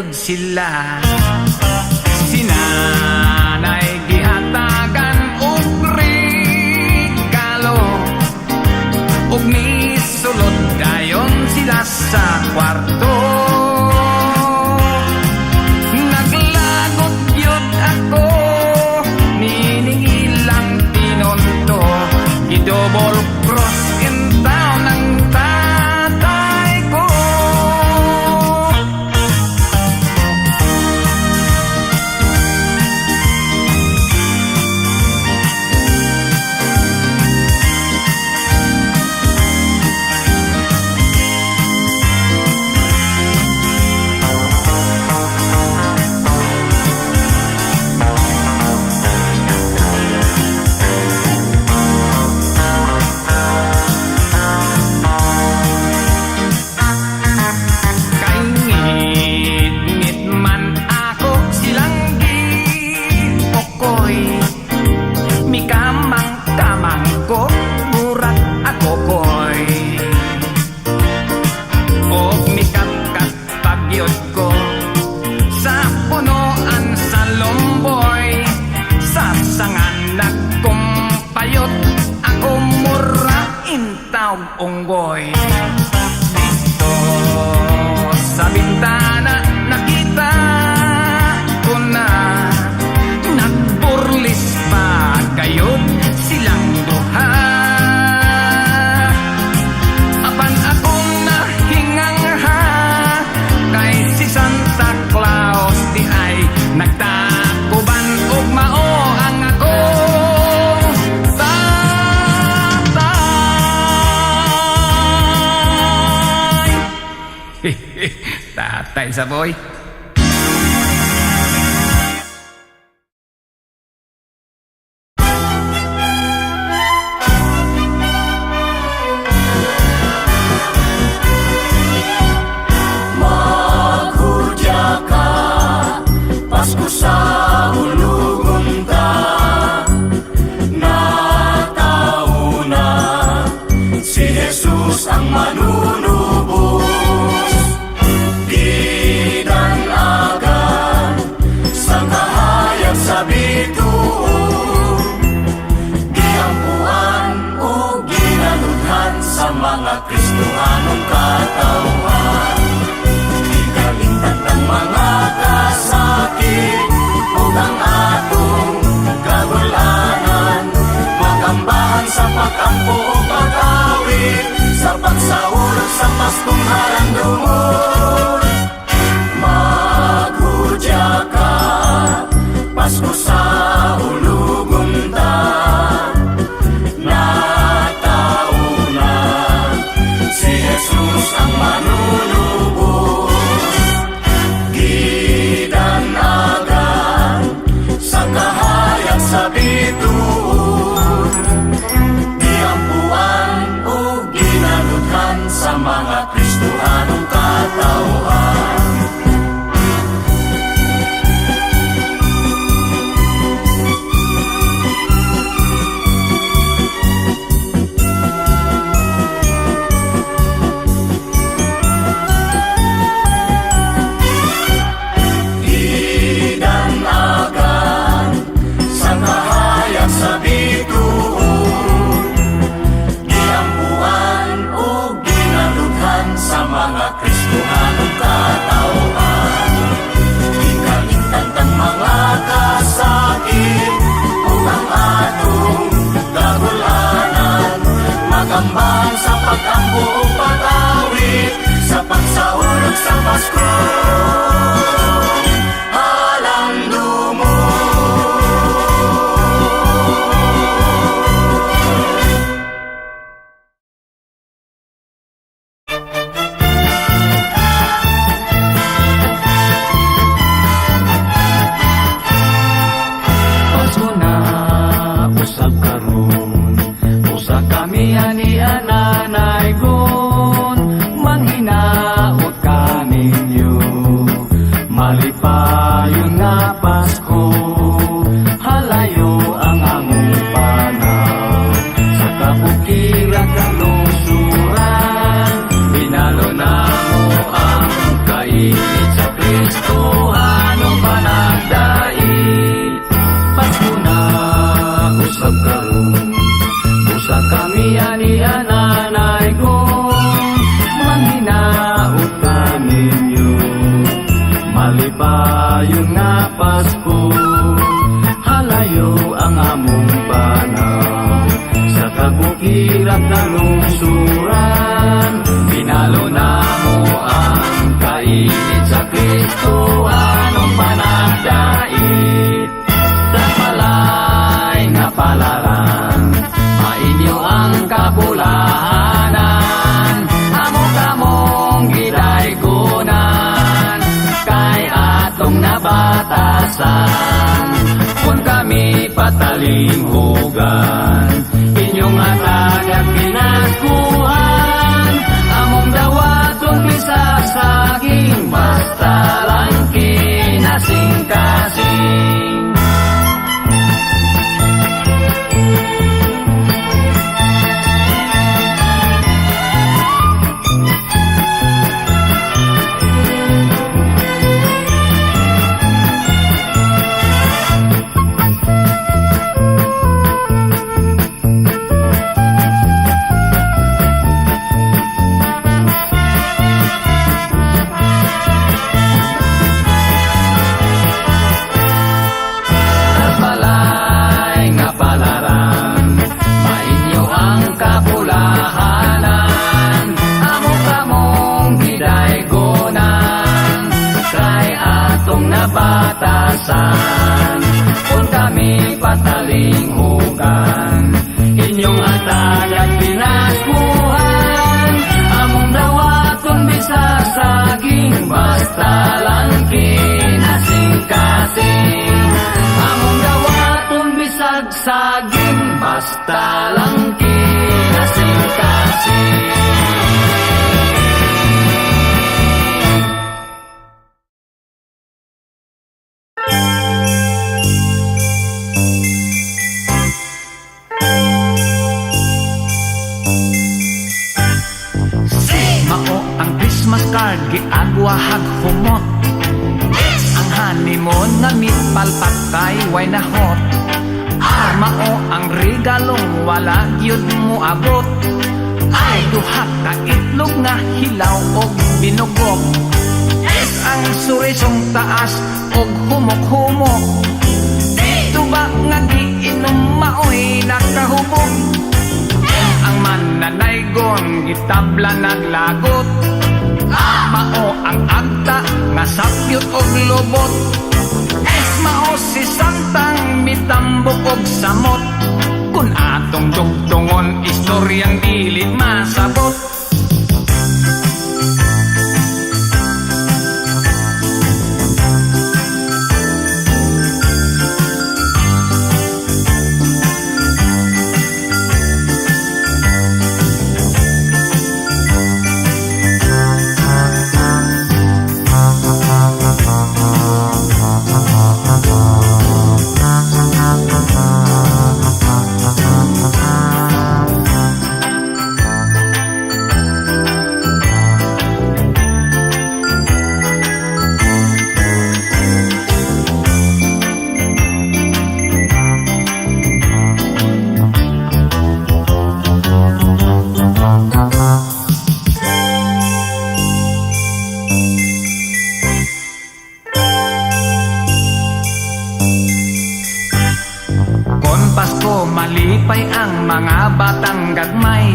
gayud sila. Sinanay gihatagan og regalo, ug misulod dayon sila sa kwarto. Naglagot yun ako, niningilang tinonto, gidouble cross in town ang tatay ko. Unggoy dito sa bintana, nakita ko na nagburlis pa gayud silang duha. Apan akong nahingangha kay si Santa Claus di ay nagtakuban ug mao ang ako. Tatay sa boy. Maghudya ka, Pasko sa ulugon ta, natao na si Jesus ang manunubos. Mga Kristohanong katawhan, ikalimtan ng mga kasakit ug ang atong kagulanan, magambahan sa pag-ampo o pag-awit, sa pagsaulog sa Paskong harandumon. Maghudya ka, Pasko sa ulugon ta, Jesus ang manunubos, gidanagan sa kahayag sa bituon, giampuan o ginaluthan sa mga Kristohanong katawhan. Magambang sa pag-ampo o pag-awit, sa pagsaulog sa Pasko harandumon. Pasko na usab karon, usa kami ani nanay gon, manghinaot kaninyo. Ania nanay ko, manghinaot ka ninyo. Malipayon nga Pasko, halayo ang among banaw. Sa kabukirang kalungsuran, pinalo na mo ang kainit sa Kristo, anong panagdait. Sa palay nga palaran, mainyo ang kabulahanan, amo-kamong gidaygunan, kay atong nabatasan. Kung kami patalinghugan, inyong atag at pinaskuhan, among dawatong pisasaging, basta lang kinasing-kasing. Batasan, kung kami patalinghugan, inyong atag at pinaskuhan, among dawatong bisasaging, basta lang kinasing-kasing. Among dawatong bisagsaging, basta lang kinasing-kasing. Giagwahag humot, ang honeymoon nga mitpalpat kay way nahot. Mao ang regalong wala gyud mo abot, ay duha ka itlog nga hilaw og binugok. Ang surisong taas og humok-humok, dito ba nga giinom maoy nakahubog. Ang mananaygon gitabla naglagot, mao ang agta nga sapyot og lubot. Mao si Santang mitambok og samot, kun atong dugtungon istoryang dili masabot. Malipay ang mga batang gagmay,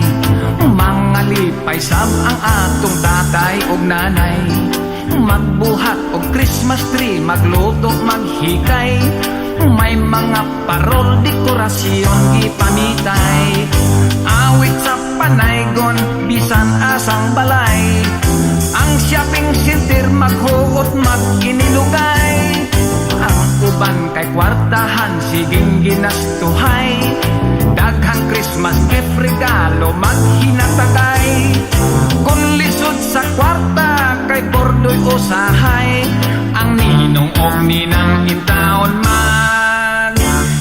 mga lipay sab ang atong tatay ug nanay. Magbuhat og Christmas tree, magluto, maghikay, may mga parol, dekorasyon gipamitay. Awit sa panaygon, bisan asang balay, ang shopping center maghuot, mag-inilugay. Ang uban kay kwartahan, siging ginastuhay, daghang Christmas gift regalo maghinatagay. Kung lisod sa kwarta kay bordoy usahay, ang ninong og ninang intaon man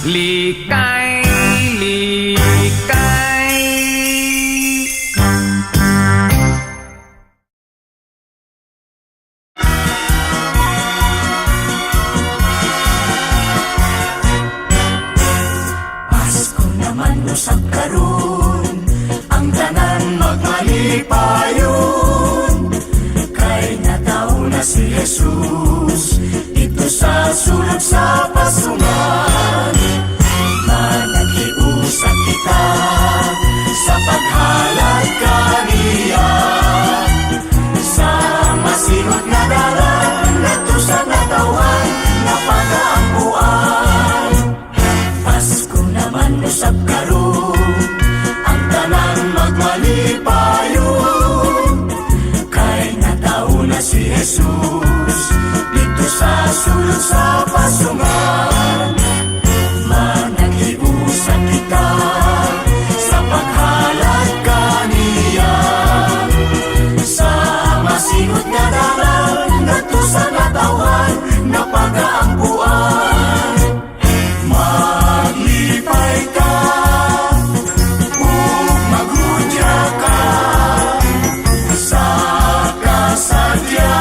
likay, likay. Pasko naman usap karon, ang Jesus dito sa sulog sa pasungan. Managhiusap kita sa paghalad kaniya, sa masingot nga dalan ngadto sa natawan nga pagaampuan. Pasko naman usab karon ang tanan magmalipayon, kay natawo na si Jesus dito sa sulod sa pasungan. Managhiusap kita sa paghalad kaniya, sa masingot nga dalan ngadto sa natawan nga pagaampuan. Maglipay ka ug maghudya ka sa kasadya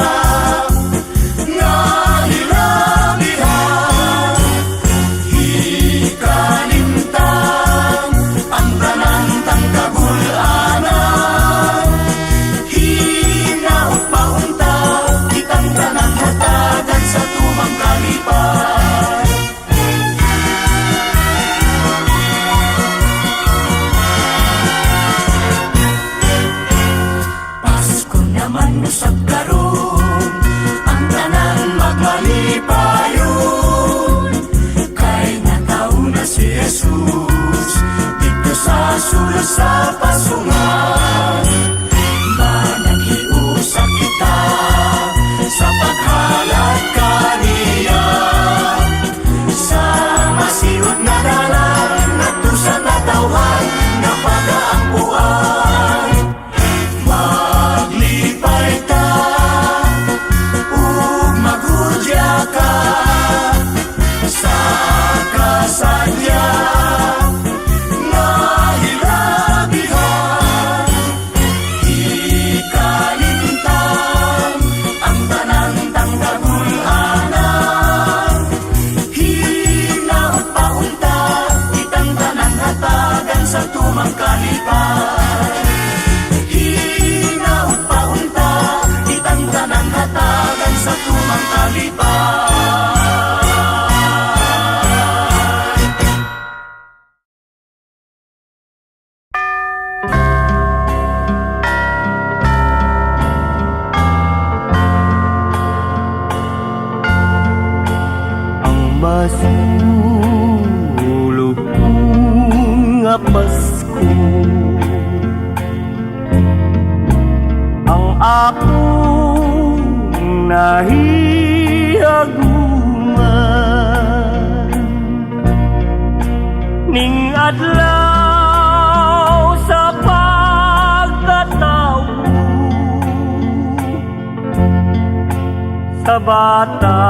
nga hilabihan. Ikanimtang ang tanang kagulanan, hinaot paunta kitang tanang hatagan sa tumang kalipan. Pasko naman usab karon ang tanan magmalipayon, kay natawo na si Jesus dito sa sulod sa pasungan. Managhiusap kita sa paghalad kaniya, sa masingot nga dalan ngadto sa natawan nga pagaampuan. Maglipay ka ug maghudya ka sa kasadya nga hilabihan. Ikanimtang ang tanang kagulanan, hinaot paunta kitang tanang hatagan sa tumang kalipan. Hinaot paunta kitang tanang hatagan sa tumang kalipan. Ang masulog nga Pasko, ang akong nahihaguman, ning adlaw sa pagkatawo sa bata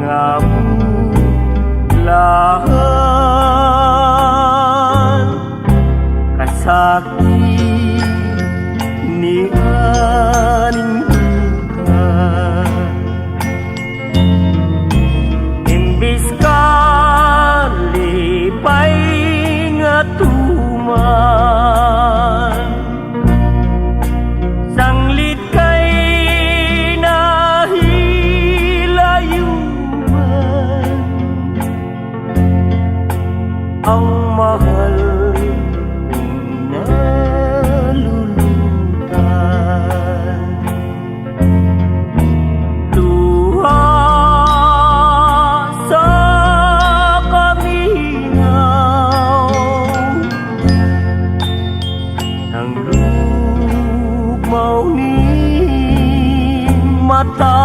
nga bulahan, kasakit ni aning dukan. Imbis ka lipay nga tuman, sanglit kay nahilayuman, ang mahal kong nalulutan. Luha sa kamingaw ng lugmaw ning mata,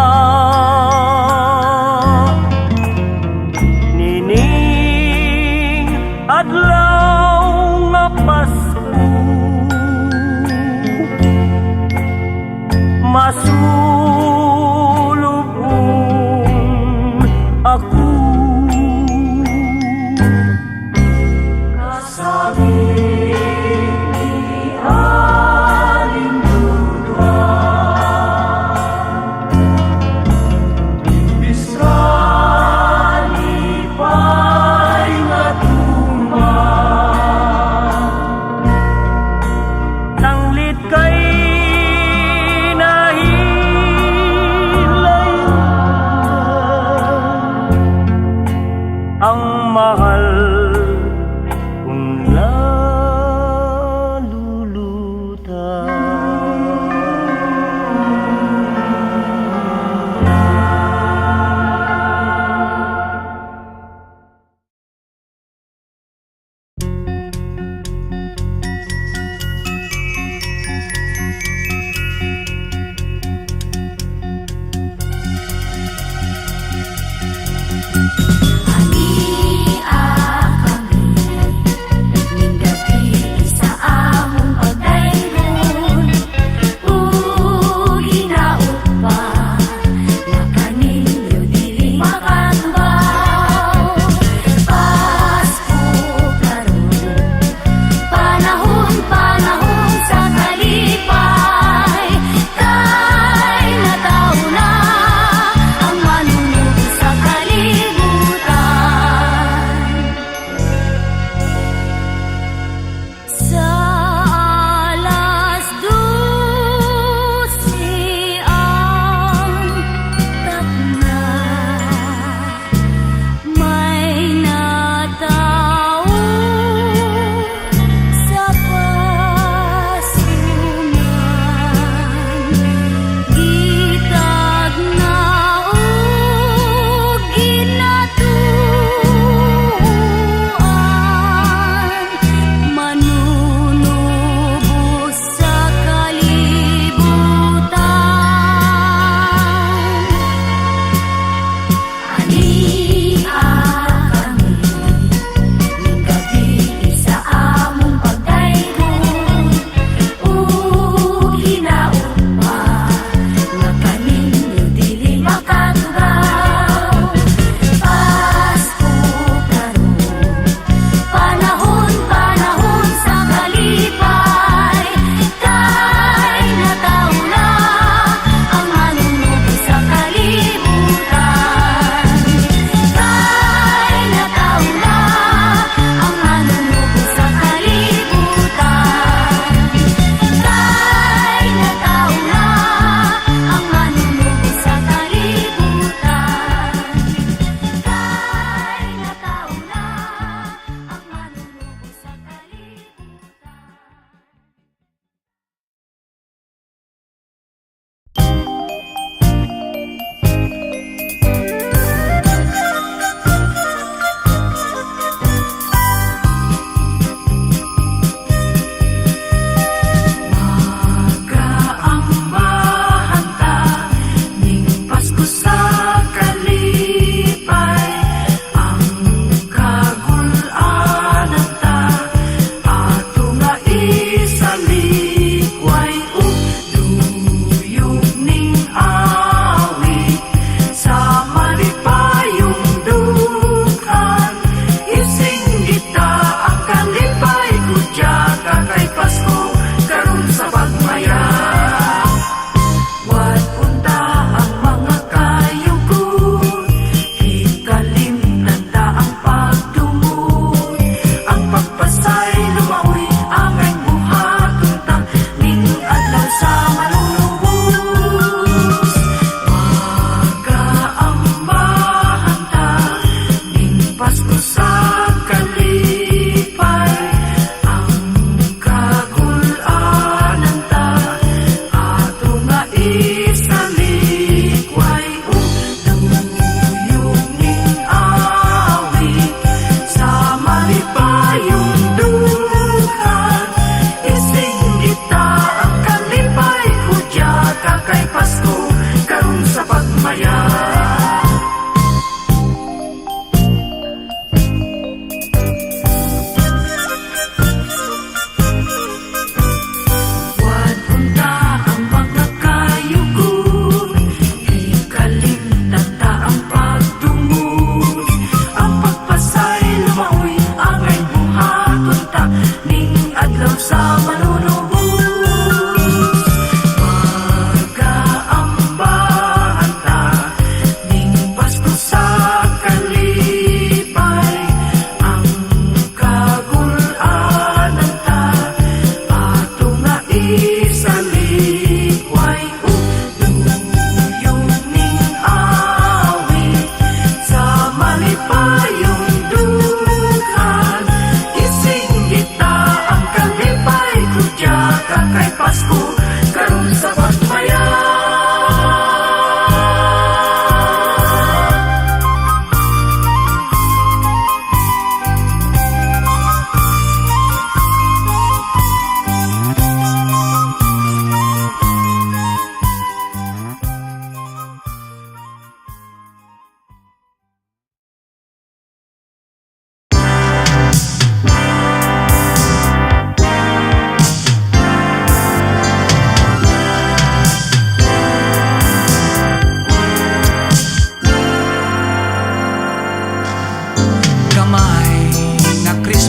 nining adlaw nga Pasko, masulubong ako. Kasabi ni aling dudwa, imbis ka lipay nga tuman, sanglit kay nahihaguman, mahal kung nalulutang.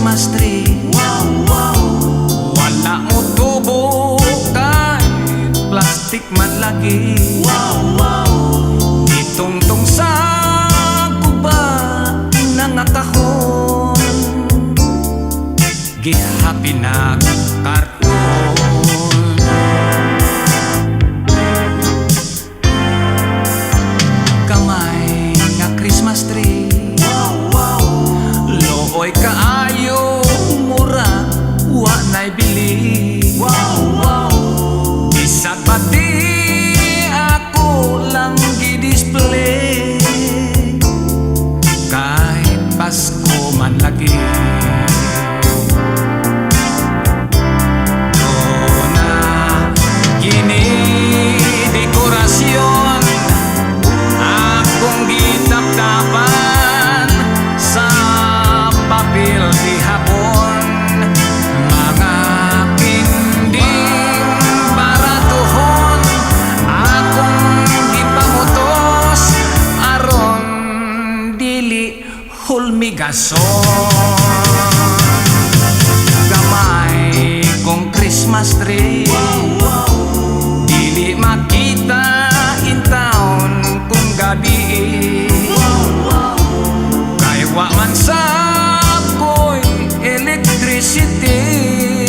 Christmas tree. Wala mo tubo kahit plastic man lagi. Itungtong sa kuba ng akahon, gihapi na karton. Kamay nga Christmas tree, looy kaayo mura, wa na'y bili. Isat pati ako lang gi-display, kahit Pasko man lagi. Doon na gini-dekorasyon akong gitap-tapan sa papel di hapon. Mga kinding baratuhon akong gipamutos aron dili hulmigason. Gamay kong Christmas tree, dili makita in town kung gabi. Kay wa man sa ko'y electricity,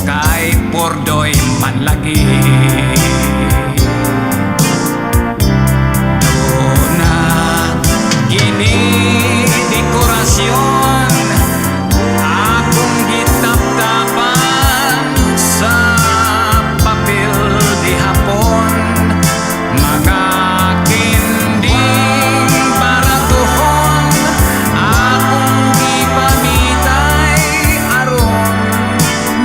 kay pordoy man lagi. Doon na gini-dekorasyon akong gitap-tapan sa papel di hapon. Mga kinding baratuhon akong gipamitay aron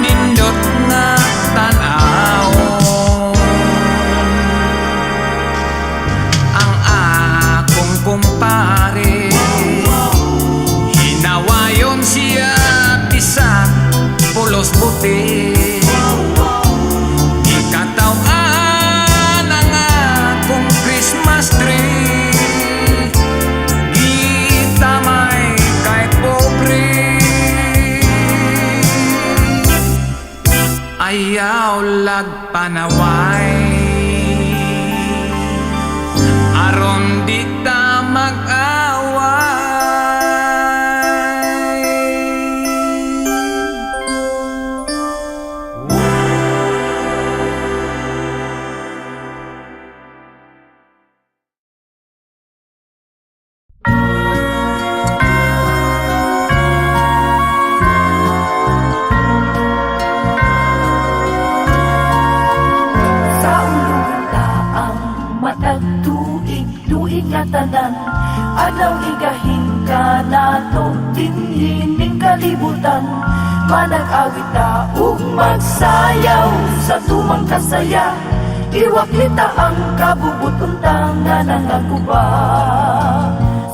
nindot nga tan-awon. Ang akong kumpare, hinawayon siya bisan pulos puti. Ikatawan ang akong Christmas tree, gitamay kay pobre. Ayaw lag panaway aron di ta mag-away. Sa ulong taang matag tuig nga tanan, adlaw igahin ka nato dinhining kalibutan. Manag-awit ta ug magsayaw sa tumang kasaya, iwaklita ang kabubuton nga nangaguba.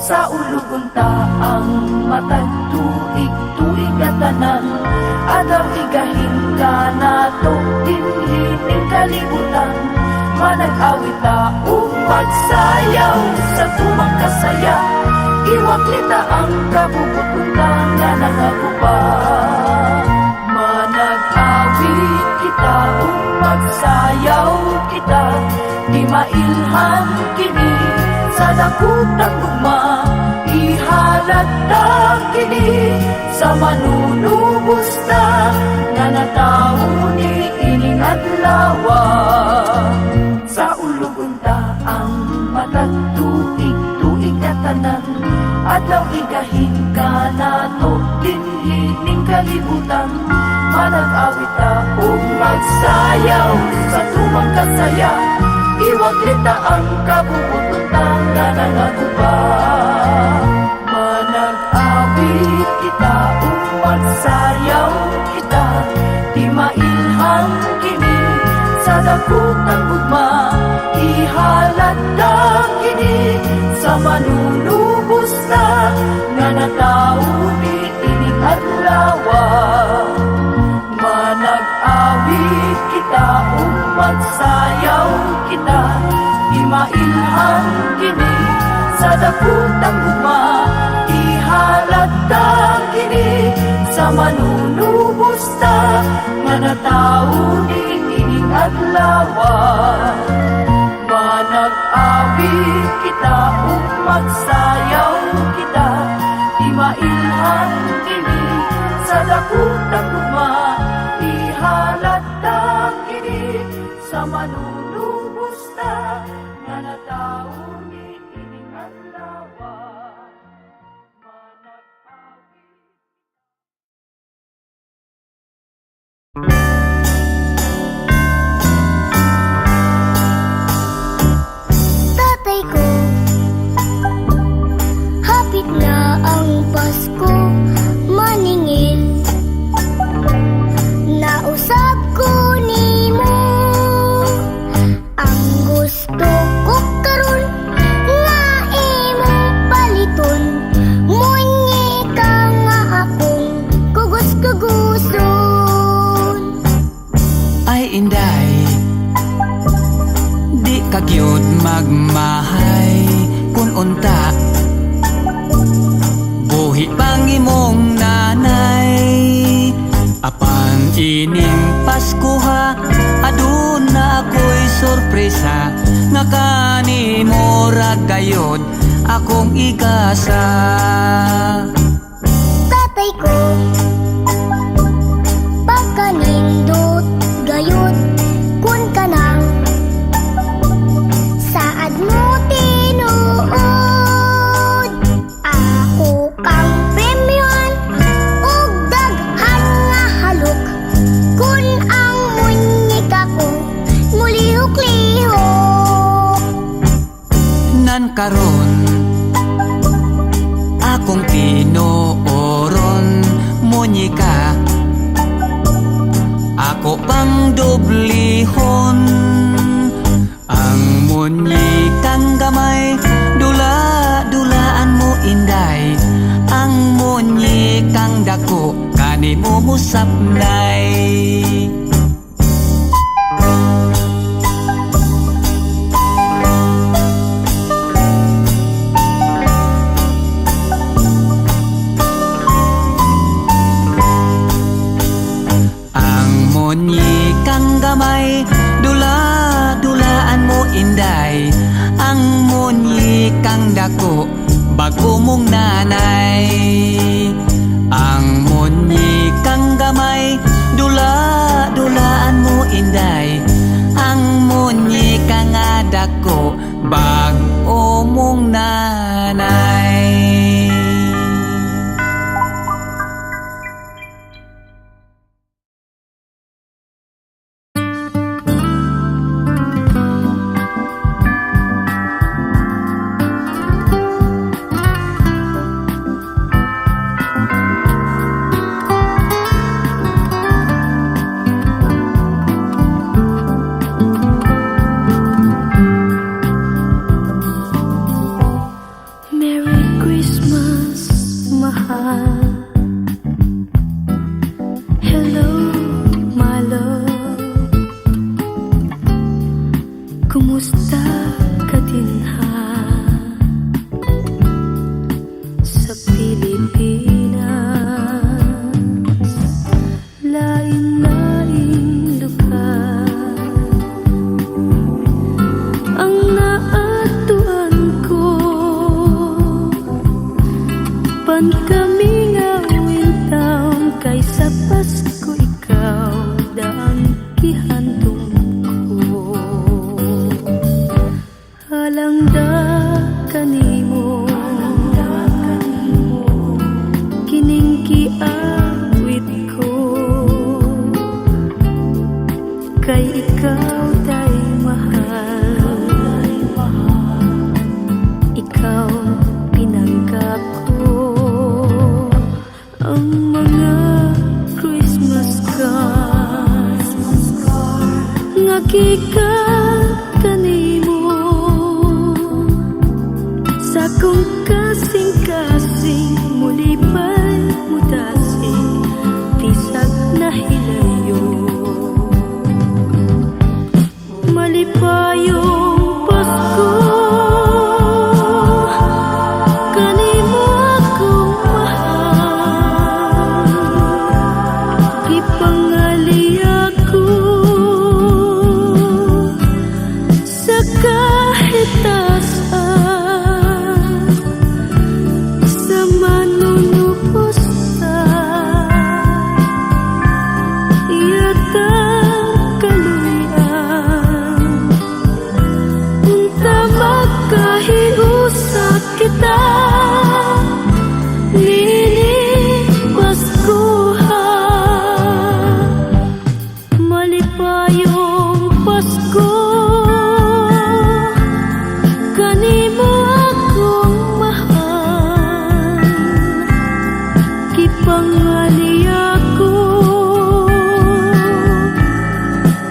Sa ulugon taang matag tuig nga tanan, adlaw igahin ka nato dinhining kalibutan. Manag-awit ta ug magsayaw sa tumang kasaya, iwaklita ang kabubuton nga nangaguba. Manag-awit kita ug magsayaw kita, di mailhan kini sa dakutang gugma. Ihalat ta kini sa manunubos ta, nga natawo ni ining adlaw. Sa ulugon ta ang matag tuig nga tanan, adlaw igahin ka nato dinhining kalibutan. Manag-awit ta ug magsayaw sa tumang kasaya, iwaklita ang kabubuton nga nangaguba. Manag-awit kita ug magsayaw kita, di mailhan kini sa dakutang gugma. Ihalat ta kini sa manunubos ta, nga natawo ni ining adlaw. Manag-awit kita ug magsayaw kita, di mailhan kini sa dakutang gugma. Ihalat ta magsayaw kita, di mailhan kini sa dakutang gugma, ihalata kini sa manunubos ta nga nataon ni ining adlaw. Tatay ko, hapit na ang Pasko, maningil. Nausap ko nimo, ang gusto ko karon nga imong paliton. Munyi ka nga akong kugos-kuguson. Ay inday, di ka gyud magmahay kun unta buhi pang imong nanay. Apan ining Pasko ha, aduna ako'y sorpresa nga kanimo ra gayod akong igasa. Tatay ko, pagkanindot gayud kun kanang saad mo tinuod. Ako kang premyon ug daghan nga halok kun ang munyika ko mulihok-lihok. Nan karon akong tinooron munyika, ako pang doblihon. Ang munyikang gamay, dula-dulaan mo inday. Ang munyikang dako, kanimo musapnay. Ang munyikang gamay, dula-dulaan mo inday. Ang munyikang dako, bago mong nanay. Ang munyikang gamay, dula-dulaan mo inday. Ang munyikang dako, bago mong nanay. Merry Christmas, mahal. Hello, my love. Kumusta ka din ha? Sa Pilipinas, lain-lain lugar ang naatuan ko. Pan kami ngawin taon kaysa Pasko ikaw daan gihandom ko. Halangda kanimo, kining giawit ko. Kay ikaw tay mahal, ikaw pinanggap ko. Ang mga Christmas panganiya ko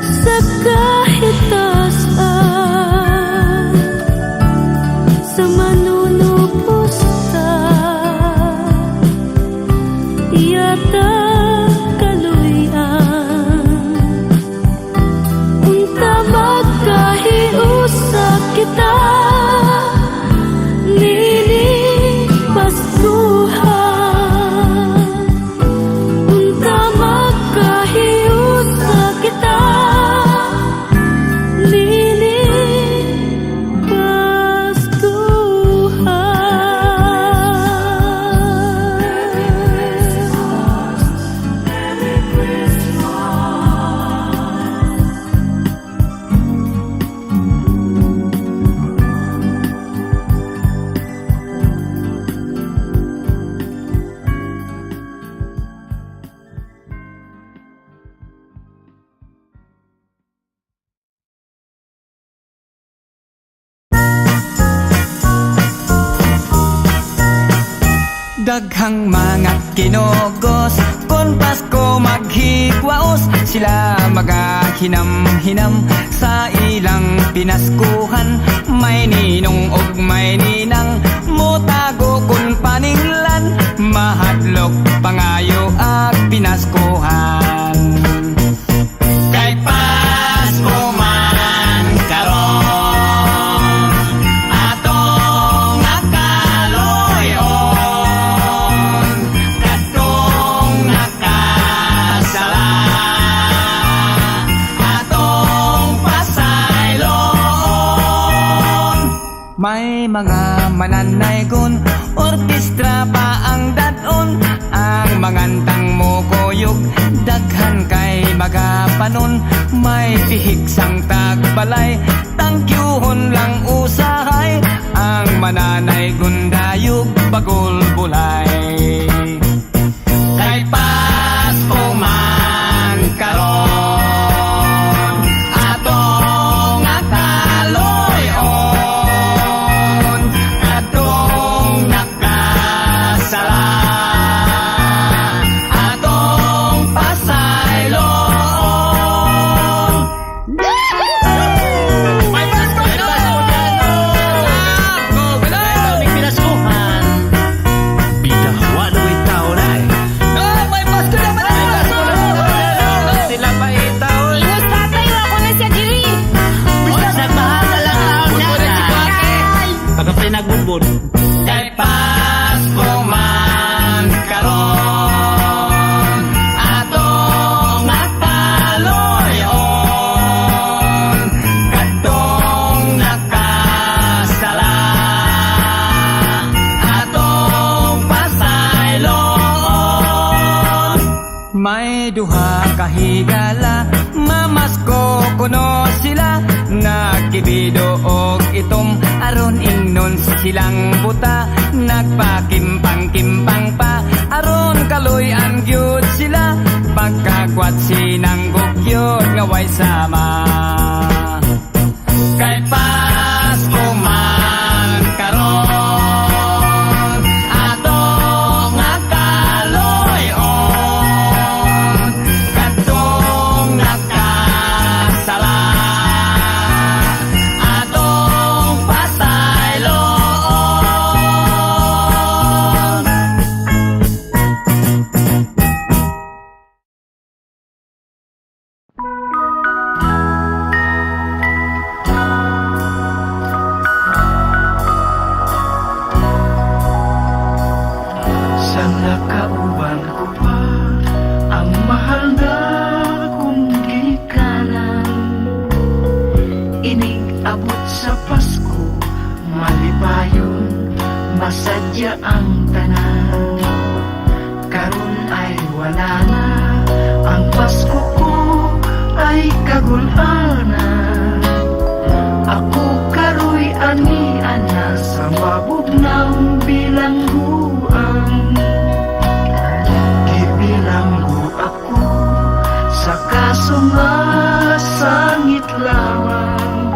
sa kahit taas-an, sa manunubos ta yata kaluyan. Unta magkahiusa kita nini paskuhan. Unta magkahiusa kita nini Daghang mga kinugos kon Pasko maghigwaos, sila magahinam-hinam sa ilang pinaskuhan. May ninong ug may ninang motago kun paninglan, mahadlok pangayo ag pinaskuhan. Kay Pasko man karon atong nakaloyon, kadtong nakasala atong pasayloon. May mga mananaygon, orkestra pa ang dadon, ang mangantang mo koyog, daghan kay magapanon. May pihig sang tagbalay, tangkyuhon lang usahay, ang mananaygon dayog bagol bulay. Kay Pasko man karon atong nakaloyon, kadtong nakasala atong pasayloon. May Pasko na! May pinaskuhan. Bidawa na may tao na eh. May Pasko naman! Sila pa itaw. Ingus tatay, ako na siya diri. Sa bahasa lang tao na. Pagkapay nagbubod. Kay Pasko man karon atong nakaloyon, kadtong nakasala atong pasayloon. May duha kahigala, mamasko kuno sila, nagkibido og itom aron ingnon silang buta, nagpakimpang-kimpang pa aron kaluy-an gyud sila, pagkakwat sinang gugyod nga way sama. Kay Pasko man karon atong nakaloyon, kadtong nakasala atong pasayloon. Sa nakauban ko pa ang mahal na kong gikanan, inig abot sa Pasko, malipayon, masadya ang tanan. Karon ay wala na, ang Pasko ko ay kagulanan. Ako karoy ani ana sa mabugnaw bilangguan. Gibilanggo ako sa kaso nga sangit lamang,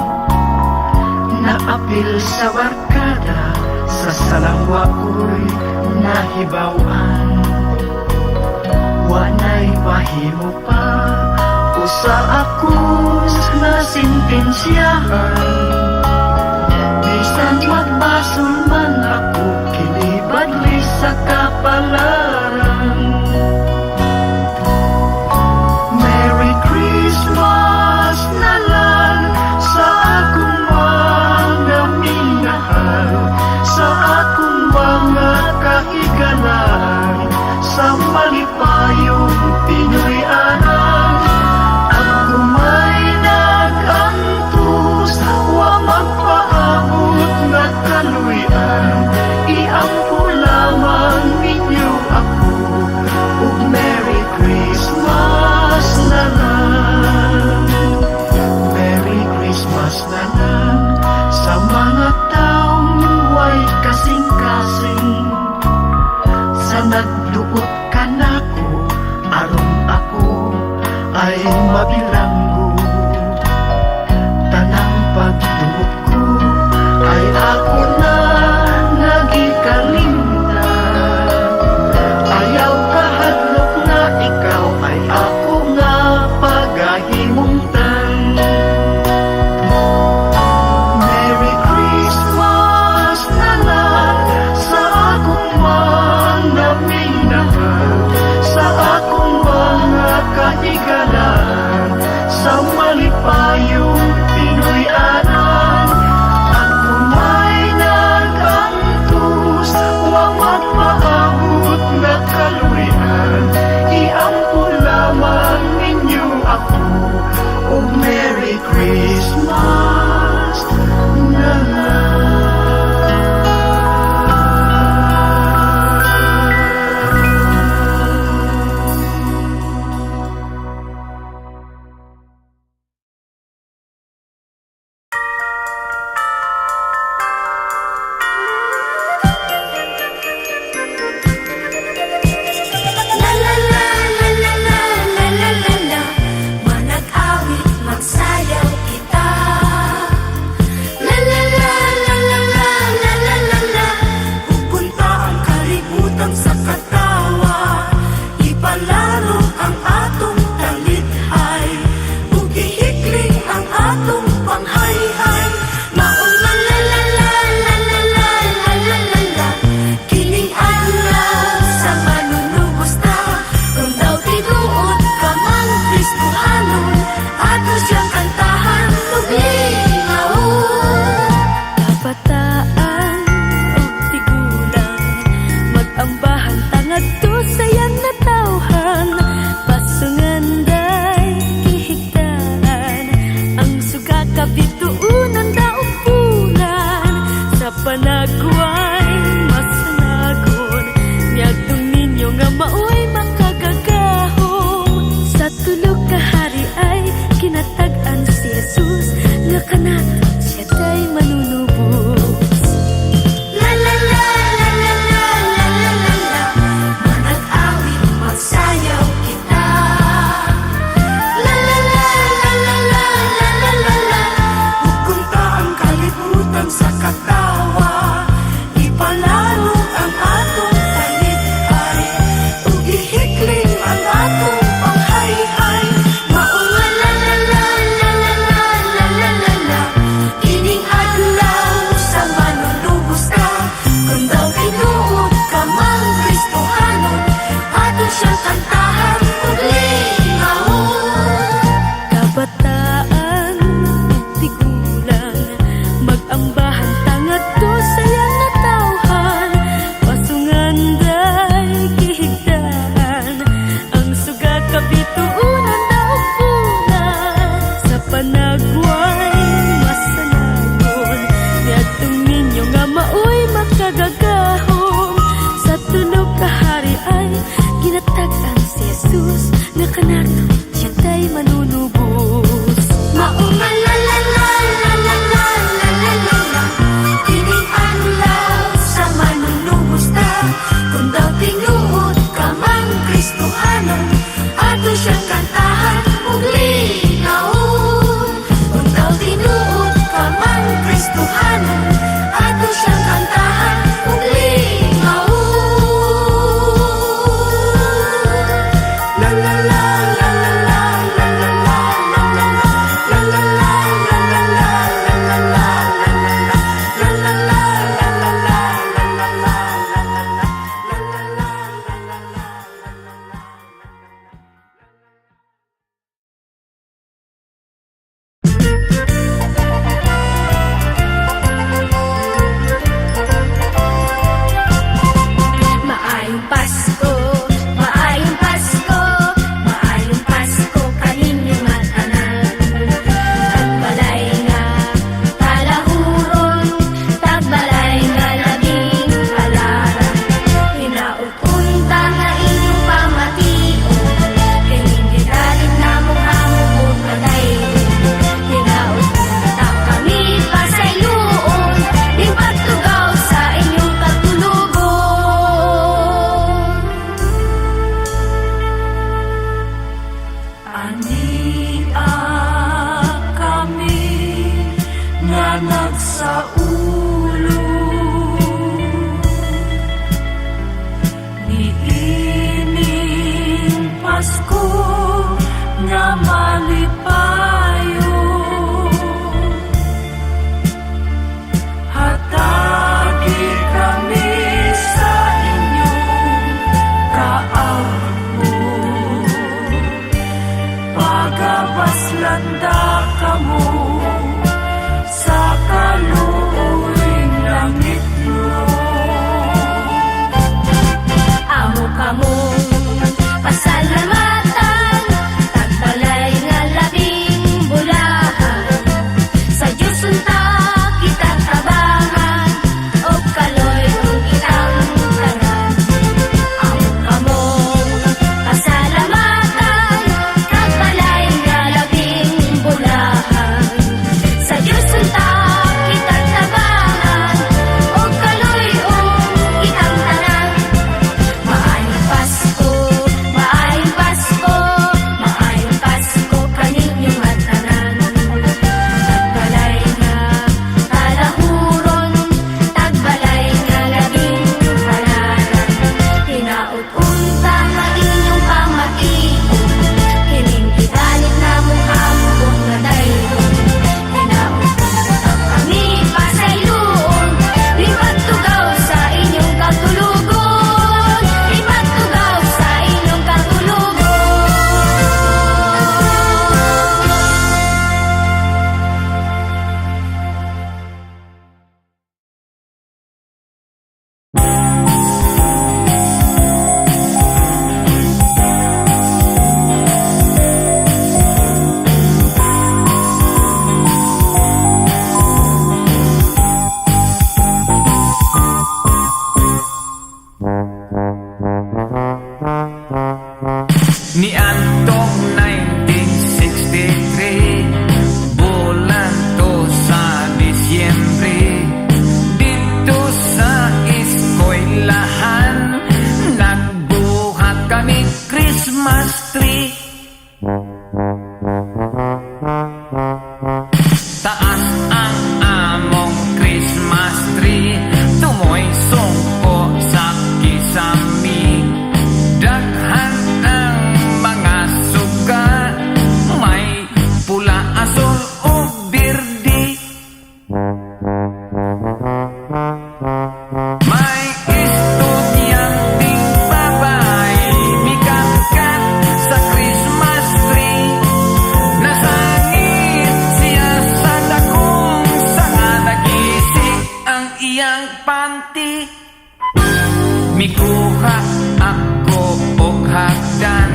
naapil sa barkada, sa salangwa ko'y nahibawan. mahimo pa usa akos na sintensyahan. Bisan magbasol man ako kinibadli sa kapalaran. Merry Christmas na lang sa akong mga minahal, sa akong mga kahigalaan, sa malipayong Pinoy-anan. Ako may nag-antos, wa magpaabot nga kaluyan. Iampo lamang ninyo ako, ug Merry Christmas na lang. Merry Christmas na lang sa mga taong way kasing-kasing. Sa nagduot ka nako, aron ako ay mabilanggo. Tanang pagduot ko ay ako na nagikalimtan. Ayaw kahadlok na ikaw ay ako nga pagahimungtan. Merry Christmas na lang sa akong mga minahal, sa akong mga kahigalan, sa malipayong Pinoy-anan. Ako may nag-antos, wa magpaabot na kaluyan. Iampo lamang ninyo ako, ug Merry Christmas na lang. La la la la la la la la la la. Manag-awit, magsayaw kita. La la la la la la la la la la. Pupunta ang kalibutan sa katawa, ipalaro ang atong talithay, ug ihikling ang atong panghayhay. Maong la la la la la la la la la la la. Kining adlaw sa manunubos ta, kung daw tinuod ka mang Kristohanon, ato siyang kantahan ug lingawon. Kabataan o tigulang, mag-ambahan tangadto sa iyang natawhan. Pasunganday kihigdaan, ang suga kabituunan daog bulan. Sa panagway masanagon, miyagtong ninyo nga maoy makagagahom. Sa tulog ka hari ay kinatag-an si Jesus, nga kanato siya tay manunubos. La la la la la la la la la la. Manag-awit, magsayaw kita. La la la la la la la la la la. Pupunta ang kalibutan sa katawa, ipalaro ang atong talithay, ug ihikling ang atong panghayhay. Maong la la la la la la la la la la la. Kining adlaw sa manunubos ka, kung daw tinuod ka mang Kristohanon, ato siyang kantahan ug lingawon. Kabataan ug tigulang, mag-ambahan tangadto sa iyang natawhan. Pasunganday kihigdaan, ang suga kabituunan daog bulan. Sa panagway masanagon, niadtong ninyo nga maoy makagagahom. Sa tunog ka hari ay ginatag-an si Jesus, nga kanarto siya tay manunubos. Maong la la la la la la la la la la la. Kining adlaw sa manunubos ta, kung daw tinuod ka mang Kristohanon, ato siyang kantahan ug lingawon. Kung daw tinuod ka mang Kristohanon, ato siyang kantahan ug lingawon. La la la Niining Pasko nga malipayo, hatagi kami sa inyong kaamo. Pagabaslanda kamo sa kaluoyng langit mo. Amo kamong pasalamatan, tagbalay nga labing bulahan. Sa Diyos unta kita tabangan, o kaloy kung itang tanan. Amo kamong pasalamatan, tagbalay nga labing bulahan. Sa Diyos unta kita tabangan, o kaloy kung itang tanan. Maayong Pasko, maayong Pasko, maayong Pasko kaninyong at tanan. Tagbalay nga kalahuron, tagbalay nga labing halaran. Tinaot unta nga inyong pamatigon, kining gidalit na mong hambon nga dayon. Tinaot unta kami pasayloon, lipat tugaw sa inyong katulugon. Lipat tugaw sa inyong katulugon. Ni Antong 1963, bulan to sa Disyembre, dito sa eskwelahan, nagbuhat kami Christmas tree. Taas ang among Christmas tree, tumoy sungko sa kisami. Daghan ang mga suga, may pula, asol o birdi. May estudyanteng babae, mikangkat sa Christmas tree. Nasangit siya sa dakong sanga, nagisi ang iyang panty. Mikuha ako og hagdan,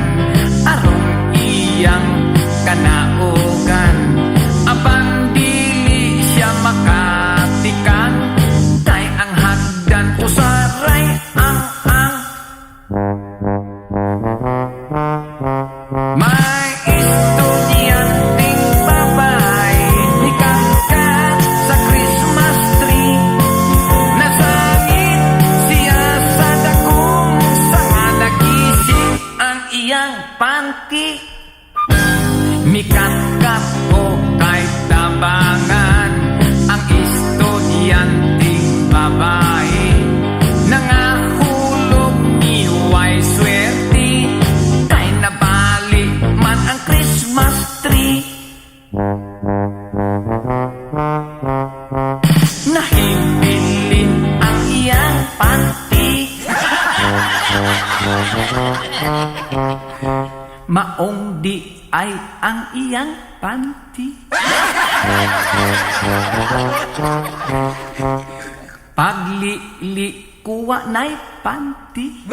aron iyang kanaugan. Apan dili siya makatikan, kay ang hagdan usaray ang. May estudyanteng babae, mikangkat sa Christmas tree. Nasangit siya sa dakong sanga, nagisi ang iyang panty. Mikangkat ko kay tabangan ang estudyanteng babae. Nangahulog ni way swerte, kay nabali man ang Christmas tree. Nahibilin ang iyang panty. Maong di ay ang iyang panty. Paglili kuwa na'y panty.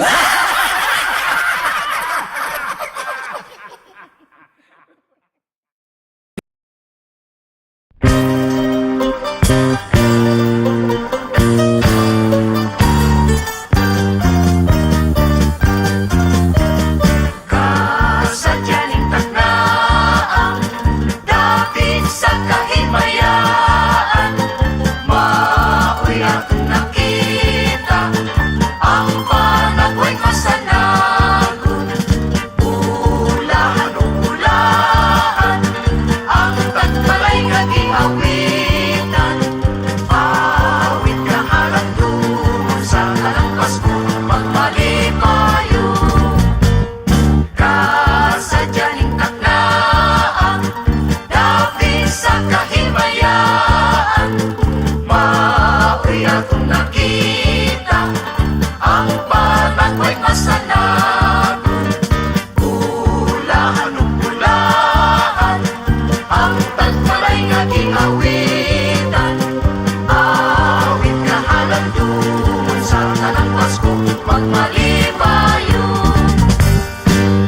Kasadyaning tagnaan, dapit sa kahimayaan. Maoy at nakita ang panagway masa nagun. Ulahan ug ulahan, ang tagbalay nga giawitan. Awit nga halandun sa tanang Pasko magmalipayon.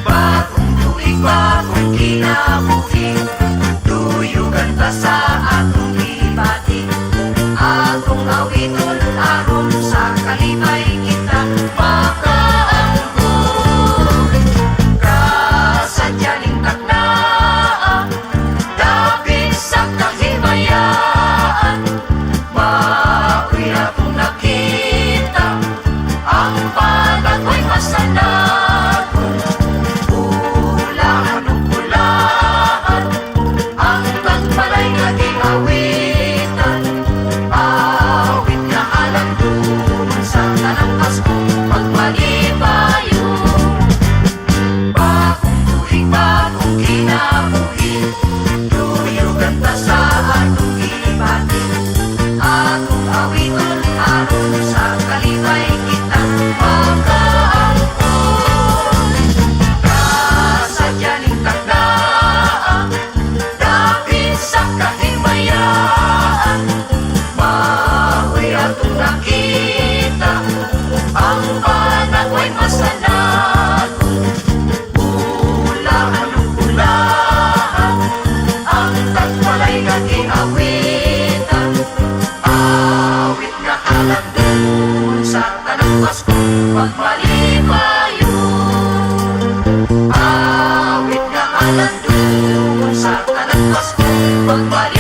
Bagong tuig, bagong kinabuhi, tuyugan ta sa atong gibati. Atong awiton aron sa kalipay kita makaangkon. Kasadyaning taknaa, dapit sa kahimayaan. Maoy atong nakita, ang panagoy masanagon. Ulahan ug ulahan, ang tagbalay nga giawitan. Awit nga halandun sa tanang Pasko magmalipayon. Bagong tuig, bagong kinabuhi, tuyugan ta sa atong gibati. Atong awiton aron sa kalipay kita makaangkon. Kasadyaning takdaan, dapit sa kahimayaan. Maoy atong nakita, ang panagoy masanagon. Ulahan ug ulahan, ang tagbalay nga giawitan. Awit nga halandun sa tanang Pasko magmalipayon. Awit nga halandun sa tanang Pasko magmalipayon.